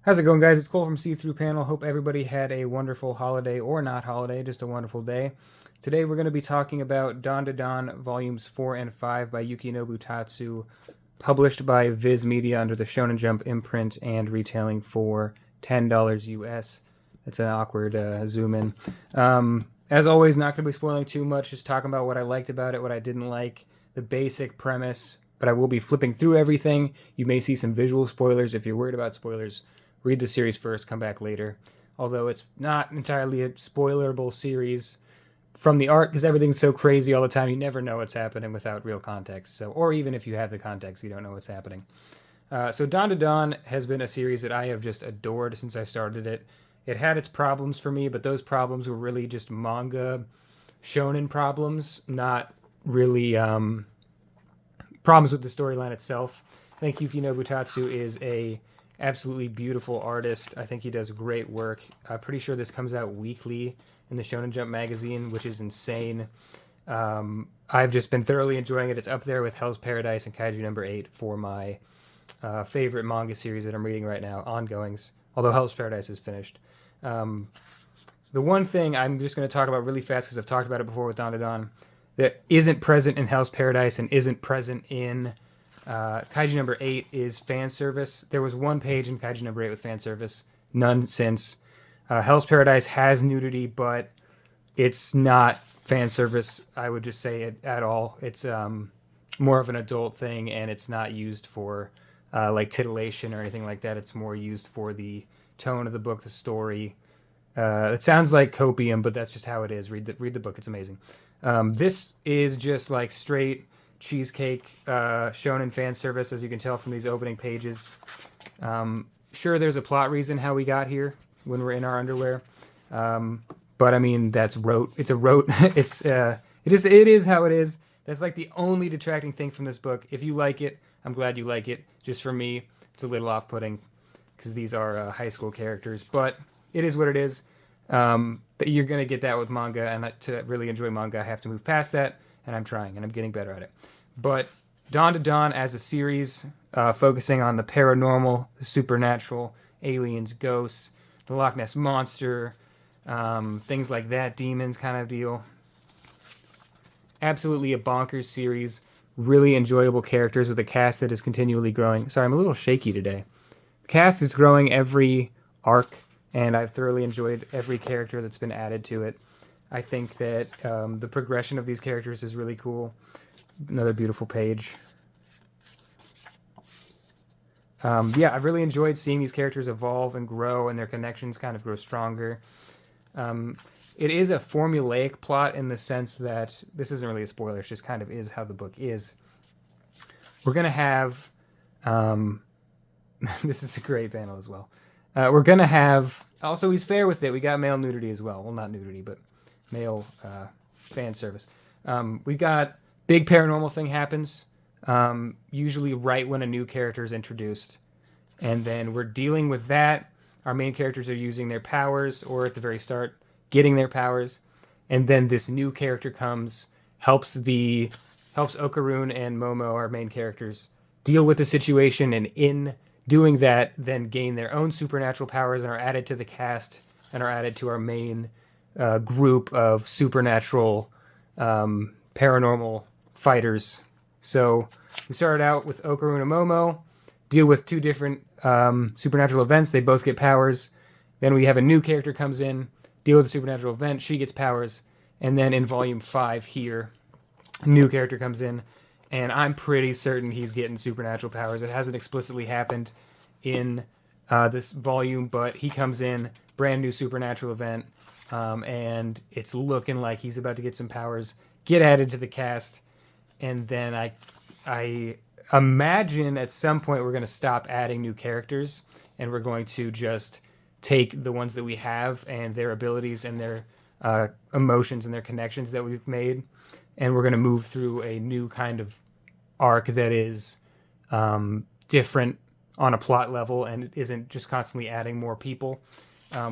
How's it going, guys? It's Cole from See Through Panel. Hope everybody had a wonderful holiday or not holiday, just a wonderful day. Today we're going to be talking about DanDaDan Volumes 4 and 5 by Yukinobu Tatsu, published by Viz Media under the Shonen Jump imprint and retailing for $10 US. That's an awkward zoom in. As always, not going to be spoiling too much, just talking about what I liked about it, what I didn't like, the basic premise, but I will be flipping through everything. You may see some visual spoilers. If you're worried about spoilers, read the series first, come back later. Although it's not entirely a spoilerable series from the art, because everything's so crazy all the time, you never know what's happening without real context. So, or even if you have the context, you don't know what's happening. So DanDaDan has been a series that I have just adored since I started it. It had its problems for me, but those problems were really just manga shonen problems, not really problems with the storyline itself. I think Yukinobu Tatsu is a absolutely beautiful artist. I think he does great work. I'm pretty sure this comes out weekly in the Shonen Jump magazine, which is insane. I've just been thoroughly enjoying it. It's up there with Hell's Paradise and Kaiju number 8 for my favorite manga series that I'm reading right now, ongoings, although Hell's Paradise is finished. The one thing I'm just going to talk about really fast, because I've talked about it before with DanDaDan, that isn't present in Hell's Paradise and isn't present in Kaiju number 8 is fan service. There was one page in Kaiju number 8 with fan service, none since. Hell's Paradise has nudity, but it's not fan service, I would just say it at all. It's more of an adult thing, and it's not used for like titillation or anything like that. It's more used for the tone of the book, the story. It sounds like copium, but that's just how it is. Read the book. It's amazing. This is just like straight cheesecake shonen fan service, as you can tell from these opening pages. Sure, there's a plot reason how we got here when we're in our underwear, but I mean that's rote. It's a rote. It is how it is. That's like the only detracting thing from this book. If you like it, I'm glad you like it. Just for me, it's a little off-putting because these are high school characters, but it is what it is. But you're gonna get that with manga, and to really enjoy manga, I have to move past that, and I'm trying, and I'm getting better at it. But DanDaDan as a series, focusing on the paranormal, the supernatural, aliens, ghosts, the Loch Ness Monster, things like that, demons kind of deal. Absolutely a bonkers series. Really enjoyable characters with a cast that is continually growing. Sorry, I'm a little shaky today. The cast is growing every arc, and I've thoroughly enjoyed every character that's been added to it. I think that the progression of these characters is really cool. Another beautiful page. Yeah, I've really enjoyed seeing these characters evolve and grow, and their connections kind of grow stronger. It is a formulaic plot in the sense that this isn't really a spoiler. It just kind of is how the book is. We're going to have... this is a great panel as well. We're going to have... Also, he's fair with it. We got male nudity as well. Well, not nudity, but male fan service. We got big paranormal thing happens, usually right when a new character is introduced. And then we're dealing with that. Our main characters are using their powers, or at the very start, getting their powers. And then this new character comes, helps Okarun and Momo, our main characters, deal with the situation, and in doing that, then gain their own supernatural powers and are added to the cast and are added to our main group of supernatural paranormal fighters. So we started out with Okarun and Momo, deal with two different supernatural events. They both get powers. Then we have a new character comes in, deal with the supernatural event. She gets powers. And then in volume 5 here, a new character comes in, and I'm pretty certain he's getting supernatural powers. It hasn't explicitly happened in this volume, but he comes in, brand new supernatural event, and it's looking like he's about to get some powers, get added to the cast, and then I imagine at some point we're going to stop adding new characters, and we're going to just take the ones that we have and their abilities and their emotions and their connections that we've made, and we're going to move through a new kind of arc that is different on a plot level and isn't just constantly adding more people.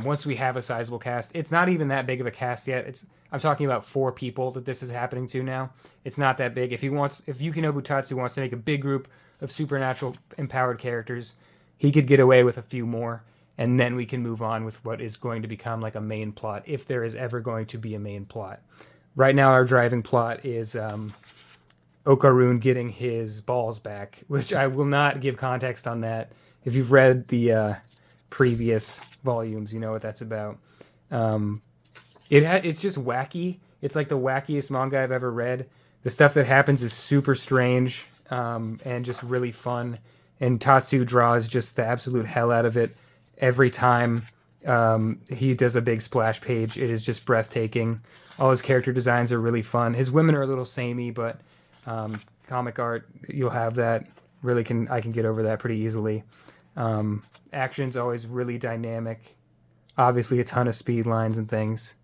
Once we have a sizable cast, it's not even that big of a cast yet. I'm talking about 4 people that this is happening to now. It's not that big. If Yukinobu Tatsu wants to make a big group of supernatural empowered characters, he could get away with a few more, and then we can move on with what is going to become like a main plot, if there is ever going to be a main plot. Right now, our driving plot is Okarun getting his balls back, which I will not give context on that. If you've read the previous volumes, you know what that's about. It's just wacky. It's like the wackiest manga I've ever read. The stuff that happens is super strange and just really fun. And Tatsu draws just the absolute hell out of it every time he does a big splash page. It is just breathtaking. All his character designs are really fun. His women are a little samey, but comic art, you'll have that. I can get over that pretty easily. Action's always really dynamic. Obviously a ton of speed lines and things.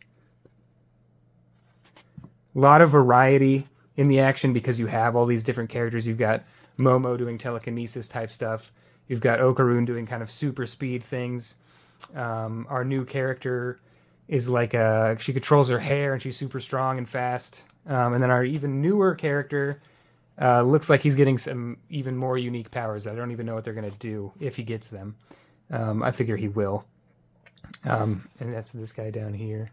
A lot of variety in the action because you have all these different characters. You've got Momo doing telekinesis type stuff. You've got Okarun doing kind of super speed things. Our new character is like she controls her hair and she's super strong and fast. And then our even newer character looks like he's getting some even more unique powers that I don't even know what they're going to do if he gets them. I figure he will. And that's this guy down here.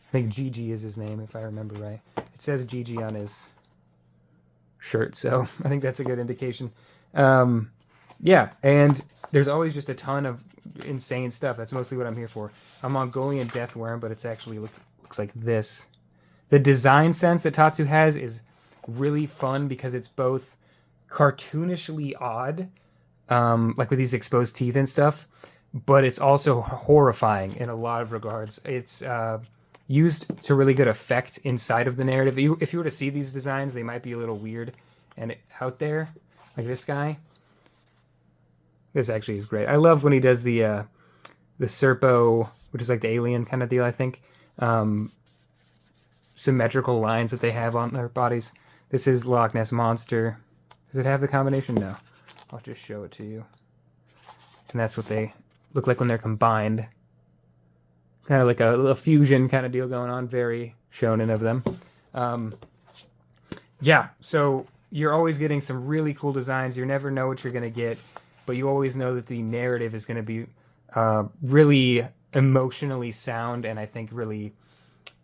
I think Gigi is his name, if I remember right. It says Gigi on his shirt, so I think that's a good indication. Yeah, and there's always just a ton of insane stuff. That's mostly what I'm here for. A Mongolian deathworm, but it's actually looks like this. The design sense that Tatsu has is really fun because it's both cartoonishly odd, like with these exposed teeth and stuff, but it's also horrifying in a lot of regards. It's used to really good effect inside of the narrative. If you were to see these designs, they might be a little weird and out there, like this guy. This actually is great. I love when he does the Serpo, which is like the alien kind of deal, I think. Symmetrical lines that they have on their bodies. This is Loch Ness Monster. Does it have the combination? No. I'll just show it to you. And that's what they look like when they're combined. Kind of like a fusion kind of deal going on. Very shonen of them. Yeah, so you're always getting some really cool designs. You never know what you're going to get, but you always know that the narrative is going to be really emotionally sound, and I think really,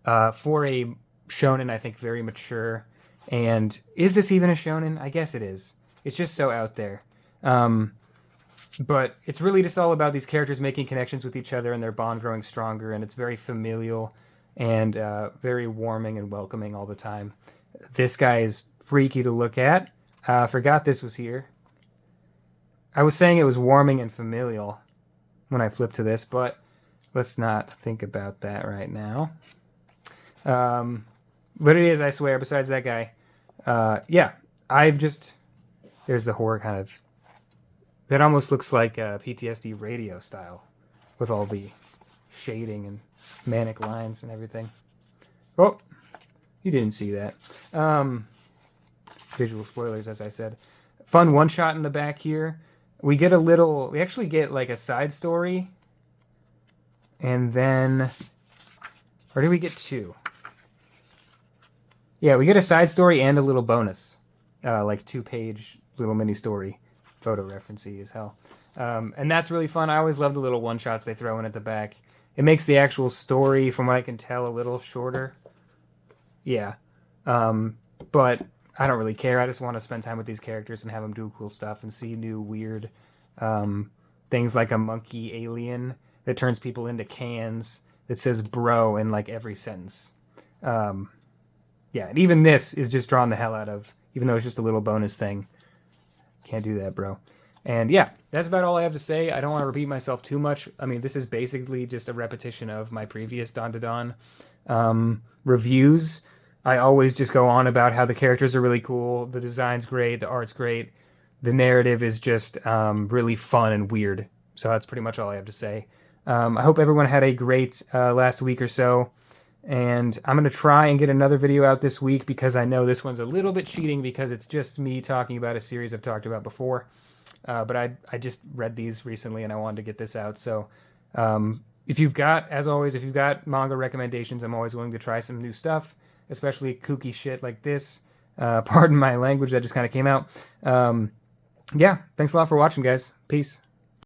for a shonen, I think very mature. And is this even a shonen? I guess it is. It's just so out there. But it's really just all about these characters making connections with each other and their bond growing stronger, and it's very familial and very warming and welcoming all the time. This guy is freaky to look at. I forgot this was here. I was saying it was warming and familial when I flipped to this, but let's not think about that right now. But it is, I swear, besides that guy. Yeah, there's the horror kind of. That almost looks like PTSD radio style with all the shading and manic lines and everything. Oh, you didn't see that. Visual spoilers, as I said. Fun one-shot in the back here. We actually get like a side story. And then, or did we get two? Yeah, we get a side story and a little bonus. Like 2-page little mini story. Photo referencey as hell. And that's really fun. I always love the little one-shots they throw in at the back. It makes the actual story, from what I can tell, a little shorter. Yeah. But I don't really care. I just want to spend time with these characters and have them do cool stuff and see new weird things like a monkey alien that turns people into cans that says bro in like every sentence. Yeah, and even this is just drawn the hell out of, even though it's just a little bonus thing. Can't do that, bro. And yeah, that's about all I have to say. I don't want to repeat myself too much. I mean, this is basically just a repetition of my previous DanDaDan reviews. I always just go on about how the characters are really cool, the design's great, the art's great, the narrative is just really fun and weird. So that's pretty much all I have to say. I hope everyone had a great last week or so. And I'm going to try and get another video out this week because I know this one's a little bit cheating because it's just me talking about a series I've talked about before. But I just read these recently and I wanted to get this out. So if you've got, as always, if you've got manga recommendations, I'm always willing to try some new stuff, especially kooky shit like this. Pardon my language, that just kind of came out. Yeah, thanks a lot for watching, guys. Peace.